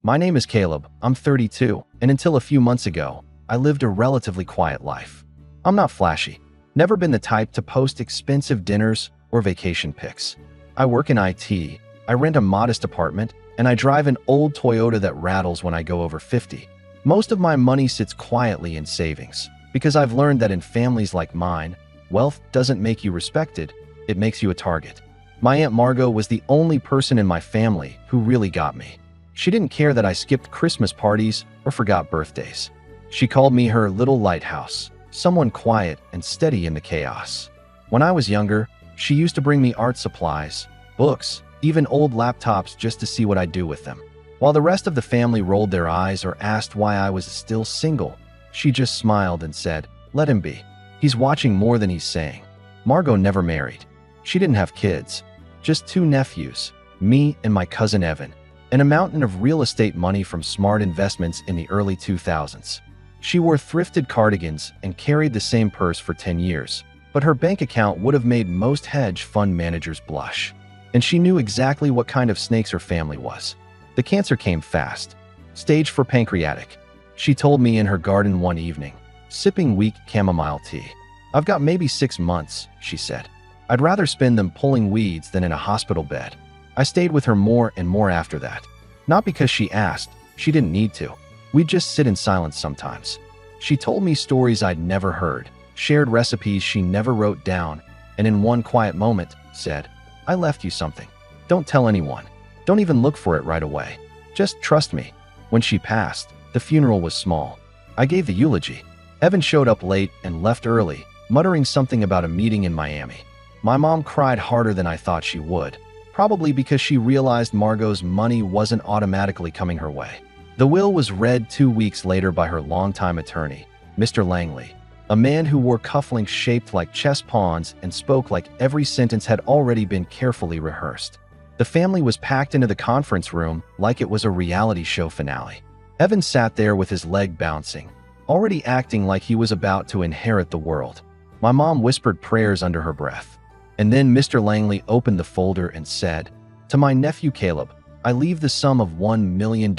My name is Caleb, I'm 32, and until a few months ago, I lived a relatively quiet life. I'm not flashy, never been the type to post expensive dinners or vacation pics. I work in IT, I rent a modest apartment, and I drive an old Toyota that rattles when I go over 50. Most of my money sits quietly in savings, because I've learned that in families like mine, wealth doesn't make you respected, it makes you a target. My Aunt Margot was the only person in my family who really got me. She didn't care that I skipped Christmas parties or forgot birthdays. She called me her little lighthouse, someone quiet and steady in the chaos. When I was younger, she used to bring me art supplies, books, even old laptops just to see what I'd do with them. While the rest of the family rolled their eyes or asked why I was still single, she just smiled and said, "Let him be. He's watching more than he's saying." Margot never married. She didn't have kids, just 2 nephews, me and my cousin Evan, and a mountain of real estate money from smart investments in the early 2000s. She wore thrifted cardigans and carried the same purse for 10 years, but her bank account would have made most hedge fund managers blush. And she knew exactly what kind of snakes her family was. The cancer came fast, stage 4 pancreatic. She told me in her garden one evening, sipping weak chamomile tea. "I've got maybe 6 months," she said. "I'd rather spend them pulling weeds than in a hospital bed." I stayed with her more and more after that. Not because she asked, she didn't need to. We'd just sit in silence sometimes. She told me stories I'd never heard, shared recipes she never wrote down, and in one quiet moment said, "I left you something. Don't tell anyone. Don't even look for it right away. Just trust me." When she passed, the funeral was small. I gave the eulogy. Evan showed up late and left early, muttering something about a meeting in Miami. My mom cried harder than I thought she would, probably because she realized Margot's money wasn't automatically coming her way. The will was read 2 weeks later by her longtime attorney, Mr. Langley, a man who wore cufflinks shaped like chess pawns and spoke like every sentence had already been carefully rehearsed. The family was packed into the conference room like it was a reality show finale. Evan sat there with his leg bouncing, already acting like he was about to inherit the world. My mom whispered prayers under her breath. And then Mr. Langley opened the folder and said, "To my nephew Caleb, I leave the sum of $1 million,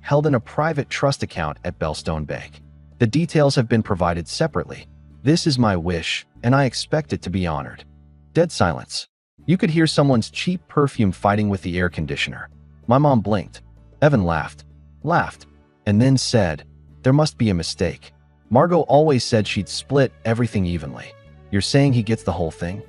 held in a private trust account at Bellstone Bank. The details have been provided separately. This is my wish, and I expect it to be honored." Dead silence. You could hear someone's cheap perfume fighting with the air conditioner. My mom blinked. Evan laughed, and then said, "There must be a mistake. Margot always said she'd split everything evenly. You're saying he gets the whole thing?"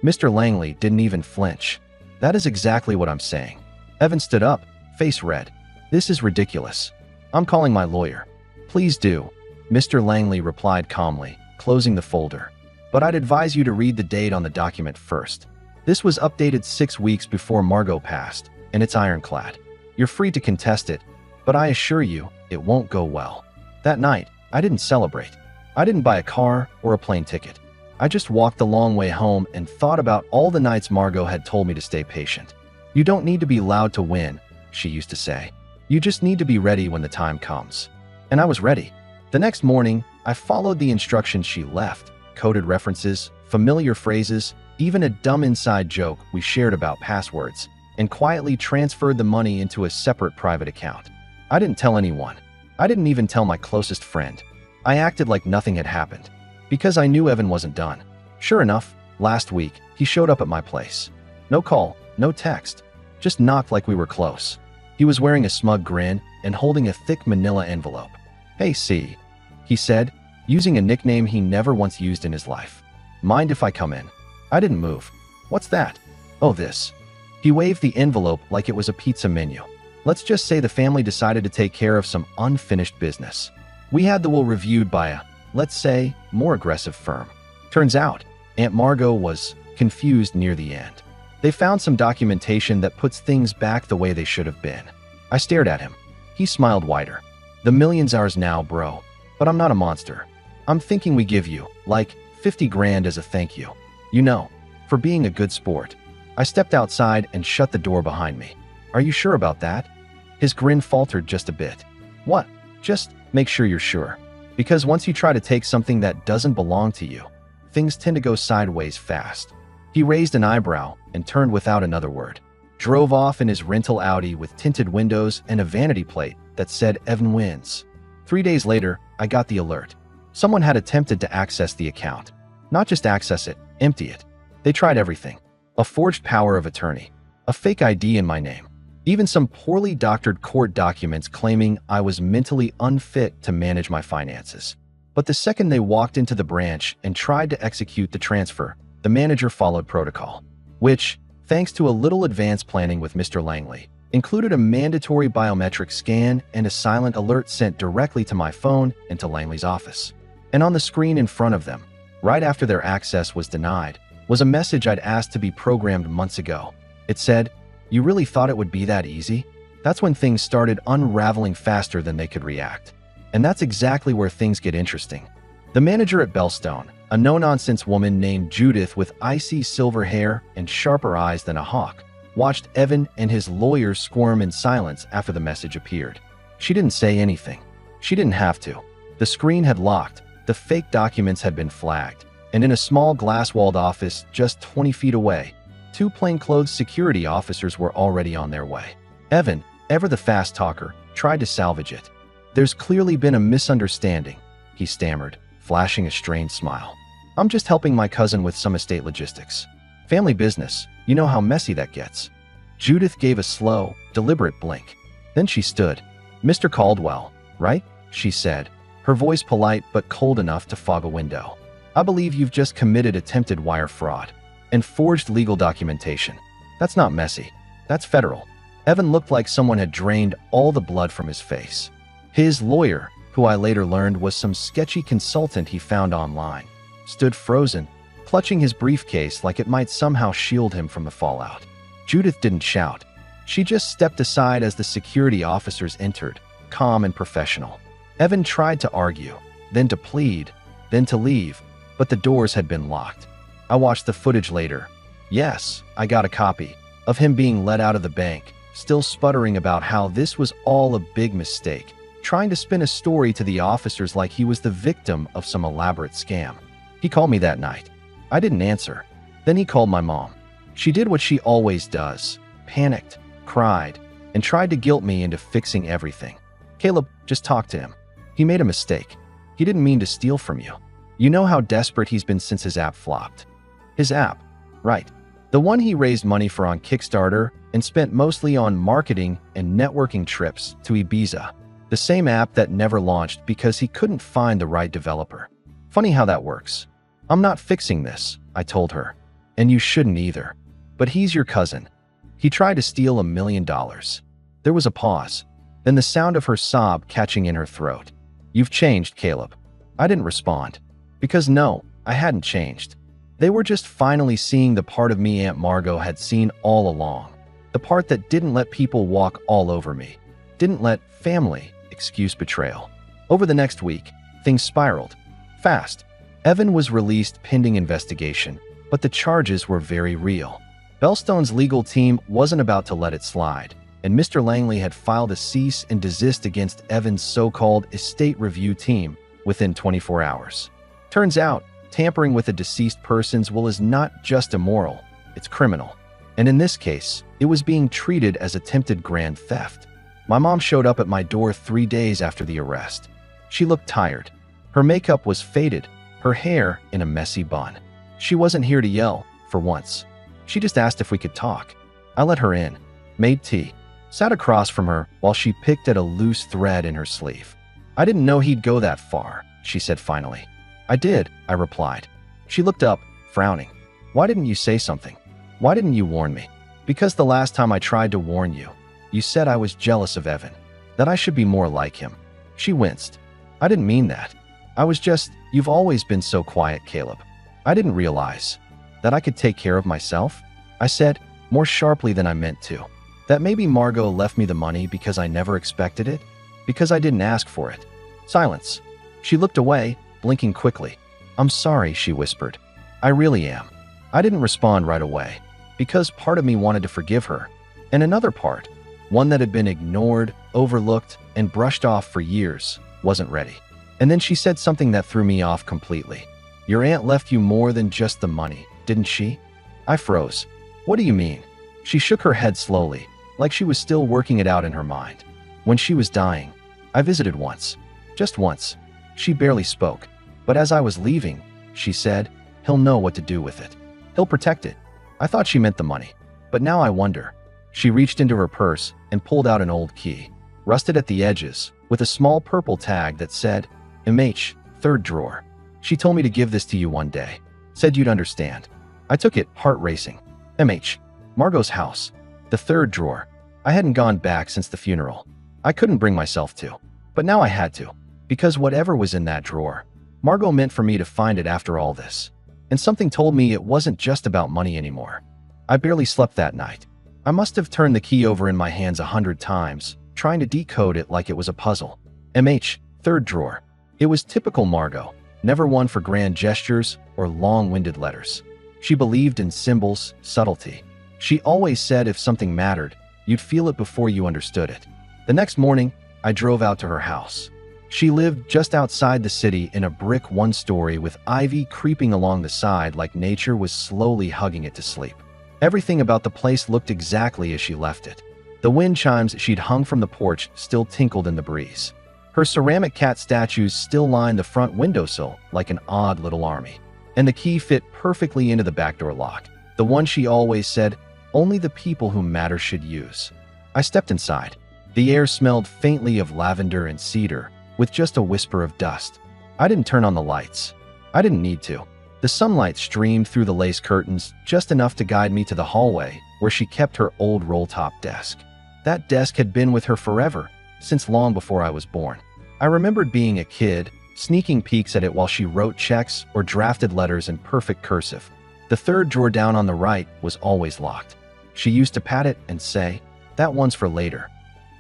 Mr. Langley didn't even flinch. "That is exactly what I'm saying." Evan stood up, face red. "This is ridiculous. I'm calling my lawyer." "Please do," Mr. Langley replied calmly, closing the folder. "But I'd advise you to read the date on the document first. This was updated 6 weeks before Margot passed, and it's ironclad. You're free to contest it, but I assure you, it won't go well." That night, I didn't celebrate. I didn't buy a car or a plane ticket. I just walked the long way home and thought about all the nights Margot had told me to stay patient. "You don't need to be loud to win," she used to say. "You just need to be ready when the time comes." And I was ready. The next morning, I followed the instructions she left, coded references, familiar phrases, even a dumb inside joke we shared about passwords, and quietly transferred the money into a separate private account. I didn't tell anyone. I didn't even tell my closest friend. I acted like nothing had happened, because I knew Evan wasn't done. Sure enough, last week, he showed up at my place. No call, no text, just knocked like we were close. He was wearing a smug grin and holding a thick manila envelope. "Hey, C," he said, using a nickname he never once used in his life. "Mind if I come in?" I didn't move. "What's that?" "Oh, this." He waved the envelope like it was a pizza menu. "Let's just say the family decided to take care of some unfinished business. We had the will reviewed by a, let's say, more aggressive firm. Turns out, Aunt Margot was confused near the end. They found some documentation that puts things back the way they should have been." I stared at him. He smiled wider. "The million's ours now, bro. But I'm not a monster. I'm thinking we give you, like, 50 grand as a thank you. You know, for being a good sport." I stepped outside and shut the door behind me. "Are you sure about that?" His grin faltered just a bit. "What? Just make sure you're sure. Because once you try to take something that doesn't belong to you, things tend to go sideways fast." He raised an eyebrow and turned without another word. drove off in his rental Audi with tinted windows and a vanity plate that said Evan wins. 3 days later, I got the alert. Someone had attempted to access the account. Not just access it, empty it. They tried everything. A forged power of attorney, a fake ID in my name, even some poorly doctored court documents claiming I was mentally unfit to manage my finances. But the second they walked into the branch and tried to execute the transfer, the manager followed protocol, which, thanks to a little advanced planning with Mr. Langley, included a mandatory biometric scan and a silent alert sent directly to my phone and to Langley's office. And on the screen in front of them, right after their access was denied, was a message I'd asked to be programmed months ago. It said, "You really thought it would be that easy?" That's when things started unraveling faster than they could react. And that's exactly where things get interesting. The manager at Bellstone, a no-nonsense woman named Judith with icy silver hair and sharper eyes than a hawk, watched Evan and his lawyer squirm in silence after the message appeared. She didn't say anything. She didn't have to. The screen had locked, the fake documents had been flagged, and in a small glass-walled office just 20 feet away, 2 plainclothes security officers were already on their way. Evan, ever the fast talker, tried to salvage it. "There's clearly been a misunderstanding," he stammered, flashing a strained smile. "I'm just helping my cousin with some estate logistics. Family business, you know how messy that gets." Judith gave a slow, deliberate blink. Then she stood. "Mr. Caldwell, right?" she said, her voice polite but cold enough to fog a window. "I believe you've just committed attempted wire fraud and forged legal documentation. That's not messy. That's federal." Evan looked like someone had drained all the blood from his face. His lawyer, who I later learned was some sketchy consultant he found online, stood frozen, clutching his briefcase like it might somehow shield him from the fallout. Judith didn't shout. She just stepped aside as the security officers entered, calm and professional. Evan tried to argue, then to plead, then to leave, but the doors had been locked. I watched the footage later. Yes, I got a copy of him being let out of the bank, still sputtering about how this was all a big mistake, trying to spin a story to the officers like he was the victim of some elaborate scam. He called me that night. I didn't answer. Then he called my mom. She did what she always does, panicked, cried, and tried to guilt me into fixing everything. "Caleb, just talk to him. He made a mistake. He didn't mean to steal from you. You know how desperate he's been since his app flopped." His app, right. The one he raised money for on Kickstarter and spent mostly on marketing and networking trips to Ibiza. The same app that never launched because he couldn't find the right developer. Funny how that works. "I'm not fixing this," I told her. "And you shouldn't either. But he's your cousin. He tried to steal $1 million. There was a pause, then the sound of her sob catching in her throat. "You've changed, Caleb." I didn't respond. Because no, I hadn't changed. They were just finally seeing the part of me Aunt Margot had seen all along. The part that didn't let people walk all over me. Didn't let family excuse betrayal. Over the next week, things spiraled. Fast. Evan was released pending investigation, but the charges were very real. Bellstone's legal team wasn't about to let it slide, and Mr. Langley had filed a cease and desist against Evan's so-called estate review team within 24 hours. Turns out, tampering with a deceased person's will is not just immoral, it's criminal. And in this case, it was being treated as attempted grand theft. My mom showed up at my door 3 days after the arrest. She looked tired. Her makeup was faded, her hair in a messy bun. She wasn't here to yell, for once. She just asked if we could talk. I let her in, made tea, sat across from her while she picked at a loose thread in her sleeve. "I didn't know he'd go that far," she said finally. "I did," I replied. She looked up, frowning. "Why didn't you say something? Why didn't you warn me?" "Because the last time I tried to warn you, you said I was jealous of Evan, that I should be more like him." She winced. "I didn't mean that. I was just, you've always been so quiet, Caleb. I didn't realize that I could take care of myself," I said, more sharply than I meant to. "That maybe Margot left me the money because I never expected it, because I didn't ask for it." Silence. She looked away, blinking quickly. "I'm sorry," she whispered. "I really am." I didn't respond right away, because part of me wanted to forgive her, and another part, one that had been ignored, overlooked, and brushed off for years, wasn't ready. And then she said something that threw me off completely. "Your aunt left you more than just the money, didn't she?" I froze. "What do you mean?" She shook her head slowly, like she was still working it out in her mind. When she was dying, I visited once. Just once. She barely spoke. But as I was leaving, she said, "He'll know what to do with it. He'll protect it." I thought she meant the money. But now I wonder. She reached into her purse and pulled out an old key, rusted at the edges, with a small purple tag that said, MH, third drawer. She told me to give this to you one day. Said you'd understand. I took it, heart racing. MH. Margot's house. The third drawer. I hadn't gone back since the funeral. I couldn't bring myself to. But now I had to. Because whatever was in that drawer, Margot meant for me to find it after all this. And something told me it wasn't just about money anymore. I barely slept that night. I must have turned the key over in my hands 100 times, trying to decode it like it was a puzzle. MH, third drawer. It was typical Margot, never one for grand gestures or long-winded letters. She believed in symbols, subtlety. She always said if something mattered, you'd feel it before you understood it. The next morning, I drove out to her house. She lived just outside the city in a brick one-story with ivy creeping along the side like nature was slowly hugging it to sleep. Everything about the place looked exactly as she left it. The wind chimes she'd hung from the porch still tinkled in the breeze. Her ceramic cat statues still lined the front windowsill like an odd little army. And the key fit perfectly into the back door lock, the one she always said only the people who matter should use. I stepped inside. The air smelled faintly of lavender and cedar, with just a whisper of dust. I didn't turn on the lights. I didn't need to. The sunlight streamed through the lace curtains just enough to guide me to the hallway where she kept her old roll-top desk. That desk had been with her forever, since long before I was born. I remembered being a kid, sneaking peeks at it while she wrote checks or drafted letters in perfect cursive. The third drawer down on the right was always locked. She used to pat it and say, "That one's for later."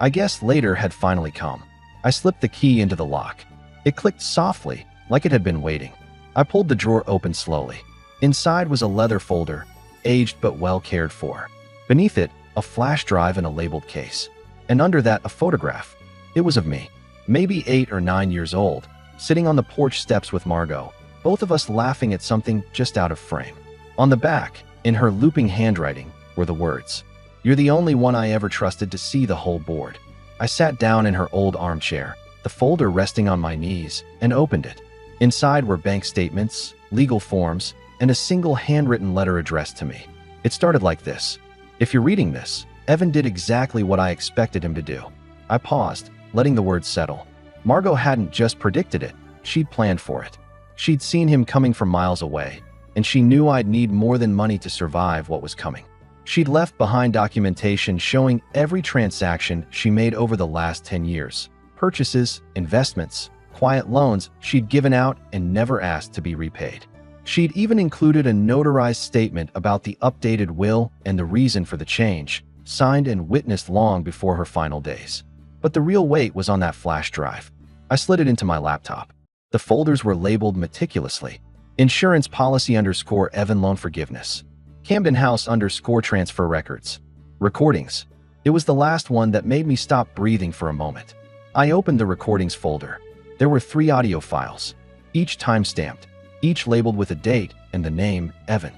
I guess later had finally come. I slipped the key into the lock. It clicked softly, like it had been waiting. I pulled the drawer open slowly. Inside was a leather folder, aged but well cared for. Beneath it, a flash drive in a labeled case. And under that, a photograph. It was of me, maybe 8 or 9 years old, sitting on the porch steps with Margot, both of us laughing at something just out of frame. On the back, in her looping handwriting, were the words, "You're the only one I ever trusted to see the whole board." I sat down in her old armchair, the folder resting on my knees, and opened it. Inside were bank statements, legal forms, and a single handwritten letter addressed to me. It started like this. "If you're reading this, Evan did exactly what I expected him to do." I paused, letting the words settle. Margot hadn't just predicted it, she'd planned for it. She'd seen him coming from miles away, and she knew I'd need more than money to survive what was coming. She'd left behind documentation showing every transaction she made over the last 10 years. Purchases, investments, quiet loans she'd given out and never asked to be repaid. She'd even included a notarized statement about the updated will and the reason for the change, signed and witnessed long before her final days. But the real weight was on that flash drive. I slid it into my laptop. The folders were labeled meticulously. Insurance policy _ Evan loan forgiveness. Camden House _ transfer records. Recordings. It was the last one that made me stop breathing for a moment. I opened the recordings folder. There were 3 audio files, each time-stamped, each labeled with a date and the name, Evan.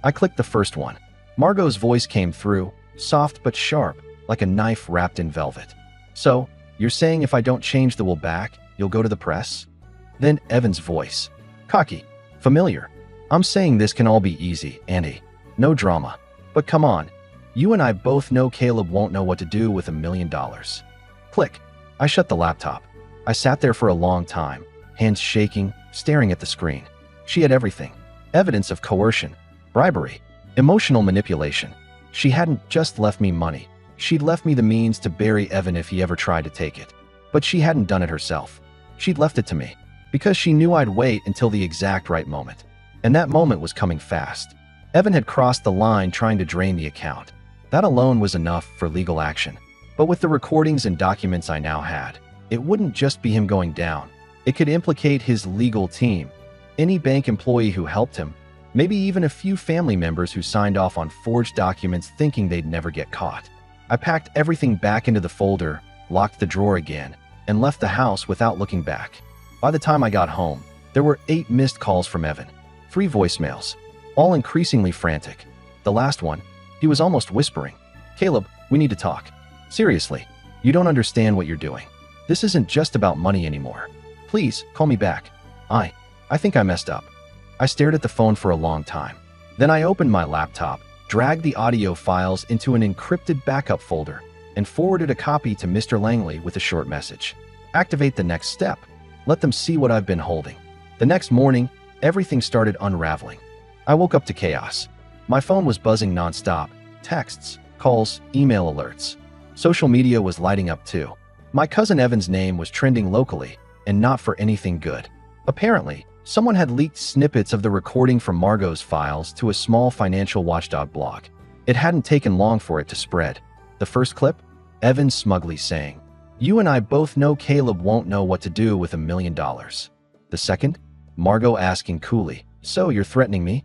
I clicked the first one. Margot's voice came through, soft but sharp, like a knife wrapped in velvet. "So, you're saying if I don't change the will back, you'll go to the press?" Then Evan's voice. Cocky. Familiar. "I'm saying this can all be easy, Andy. No drama. But come on. You and I both know Caleb won't know what to do with $1 million. Click. I shut the laptop. I sat there for a long time, hands shaking, staring at the screen. She had everything. Evidence of coercion, bribery, emotional manipulation. She hadn't just left me money. She'd left me the means to bury Evan if he ever tried to take it. But she hadn't done it herself. She'd left it to me, because she knew I'd wait until the exact right moment. And that moment was coming fast. Evan had crossed the line trying to drain the account. That alone was enough for legal action. But with the recordings and documents I now had, it wouldn't just be him going down. It could implicate his legal team, any bank employee who helped him, maybe even a few family members who signed off on forged documents thinking they'd never get caught. I packed everything back into the folder, locked the drawer again, and left the house without looking back. By the time I got home, there were 8 missed calls from Evan, 3 voicemails, all increasingly frantic. The last one, he He was almost whispering, "Caleb, we need to talk. Seriously, you don't understand what you're doing. This isn't just about money anymore. Please, call me back. I think I messed up." I stared at the phone for a long time. Then I opened my laptop, dragged the audio files into an encrypted backup folder, and forwarded a copy to Mr. Langley with a short message. "Activate the next step. Let them see what I've been holding." The next morning, everything started unraveling. I woke up to chaos. My phone was buzzing nonstop. Texts, calls, email alerts. Social media was lighting up too. My cousin Evan's name was trending locally, and not for anything good. Apparently, someone had leaked snippets of the recording from Margot's files to a small financial watchdog blog. It hadn't taken long for it to spread. The first clip? Evan smugly saying, "You and I both know Caleb won't know what to do with $1 million. The second? Margot asking coolly, "So you're threatening me?"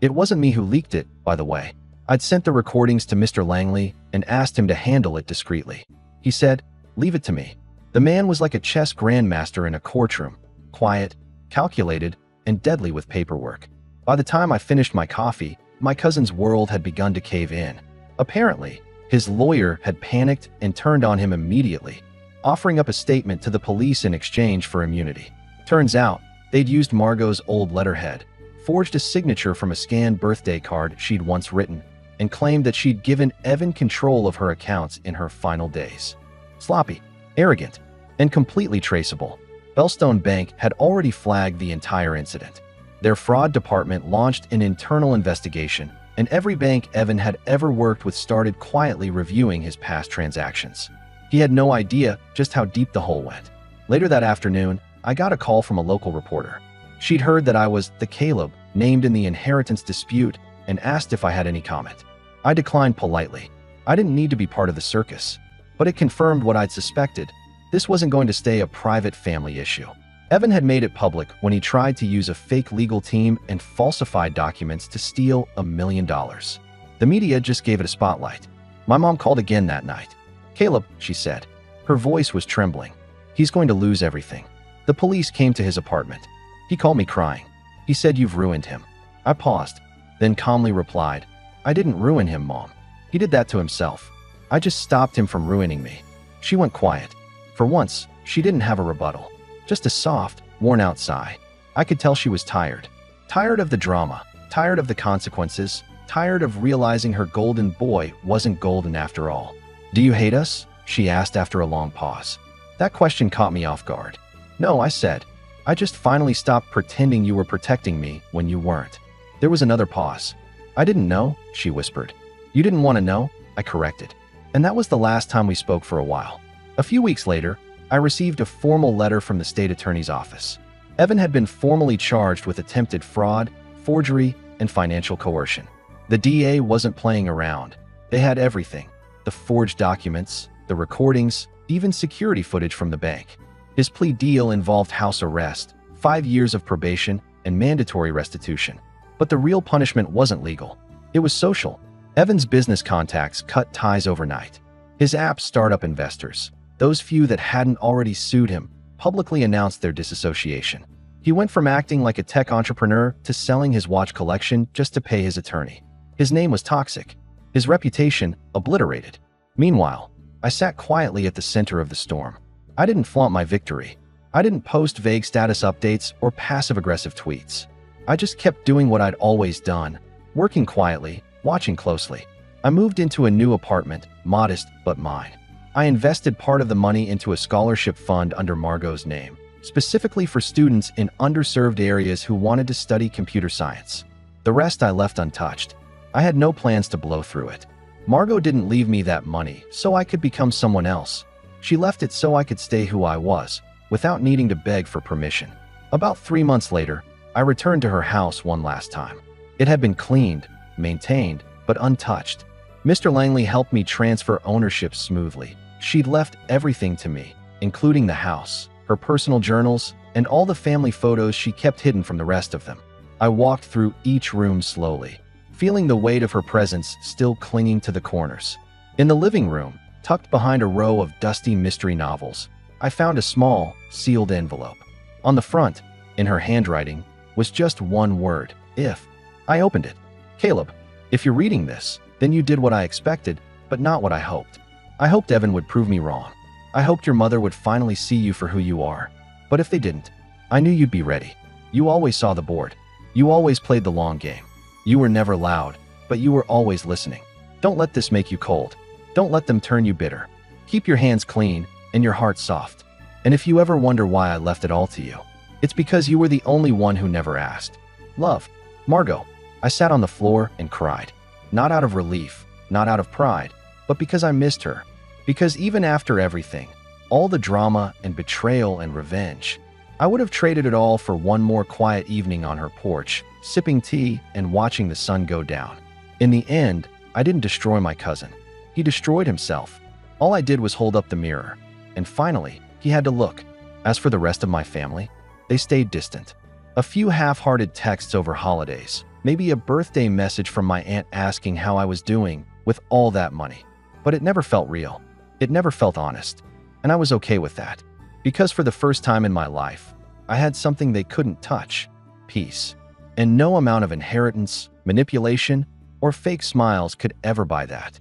It wasn't me who leaked it, by the way. I'd sent the recordings to Mr. Langley and asked him to handle it discreetly. He said, "Leave it to me." The man was like a chess grandmaster in a courtroom, quiet, calculated, and deadly with paperwork. By the time I finished my coffee, my cousin's world had begun to cave in. Apparently, his lawyer had panicked and turned on him immediately, offering up a statement to the police in exchange for immunity. Turns out, they'd used Margot's old letterhead, forged a signature from a scanned birthday card she'd once written, and claimed that she'd given Evan control of her accounts in her final days. Sloppy, arrogant, and completely traceable, Bellstone Bank had already flagged the entire incident. Their fraud department launched an internal investigation, and every bank Evan had ever worked with started quietly reviewing his past transactions. He had no idea just how deep the hole went. Later that afternoon, I got a call from a local reporter. She'd heard that I was the Caleb named in the inheritance dispute and asked if I had any comment. I declined politely. I didn't need to be part of the circus, but it confirmed what I'd suspected. This wasn't going to stay a private family issue. Evan had made it public when he tried to use a fake legal team and falsified documents to steal $1 million. The media just gave it a spotlight. My mom called again that night. "Caleb," she said. Her voice was trembling. "He's going to lose everything." The police came to his apartment. He called me crying. He said, "You've ruined him." I paused, then calmly replied, "I didn't ruin him, Mom. He did that to himself. I just stopped him from ruining me." She went quiet. For once, she didn't have a rebuttal. Just a soft, worn-out sigh. I could tell she was tired. Tired of the drama, tired of the consequences, tired of realizing her golden boy wasn't golden after all. "Do you hate us?" she asked after a long pause. That question caught me off guard. "No," I said. "I just finally stopped pretending you were protecting me when you weren't." There was another pause. "I didn't know," she whispered. "You didn't want to know," I corrected. And that was the last time we spoke for a while. A few weeks later, I received a formal letter from the state attorney's office. Evan had been formally charged with attempted fraud, forgery, and financial coercion. The DA wasn't playing around. They had everything: the forged documents, the recordings, even security footage from the bank. His plea deal involved house arrest, 5 years of probation, and mandatory restitution. But the real punishment wasn't legal. It was social. Evan's business contacts cut ties overnight. His app's startup investors, those few that hadn't already sued him, publicly announced their disassociation. He went from acting like a tech entrepreneur to selling his watch collection just to pay his attorney. His name was toxic. His reputation obliterated. Meanwhile, I sat quietly at the center of the storm. I didn't flaunt my victory. I didn't post vague status updates or passive-aggressive tweets. I just kept doing what I'd always done, working quietly, watching closely. I moved into a new apartment, modest but mine. I invested part of the money into a scholarship fund under Margot's name, specifically for students in underserved areas who wanted to study computer science. The rest I left untouched. I had no plans to blow through it. Margot didn't leave me that money so I could become someone else. She left it so I could stay who I was, without needing to beg for permission. About 3 months later, I returned to her house one last time. It had been cleaned, maintained, but untouched. Mr. Langley helped me transfer ownership smoothly. She'd left everything to me, including the house, her personal journals, and all the family photos she kept hidden from the rest of them. I walked through each room slowly, feeling the weight of her presence still clinging to the corners. In the living room, tucked behind a row of dusty mystery novels, I found a small, sealed envelope. On the front, in her handwriting, was just one word: if. I opened it. "Caleb, if you're reading this, Then you did what I expected, but not what I hoped. I hoped Evan would prove me wrong. I hoped your mother would finally see you for who you are. But if they didn't, I knew you'd be ready. You always saw the board. You always played the long game. You were never loud, but you were always listening. Don't let this make you cold. Don't let them turn you bitter. Keep your hands clean and your heart soft. And if you ever wonder why I left it all to you, it's because you were the only one who never asked. Love, Margot. I sat on the floor and cried. Not out of relief, not out of pride, but because I missed her. Because even after everything, all the drama and betrayal and revenge, I would have traded it all for one more quiet evening on her porch, sipping tea and watching the sun go down. In the end, I didn't destroy my cousin. He destroyed himself. All I did was hold up the mirror. And finally, he had to look. As for the rest of my family, they stayed distant. A few half-hearted texts over holidays, maybe a birthday message from my aunt asking how I was doing with all that money. But it never felt real. It never felt honest. And I was okay with that. Because for the first time in my life, I had something they couldn't touch: peace. And no amount of inheritance, manipulation, or fake smiles could ever buy that.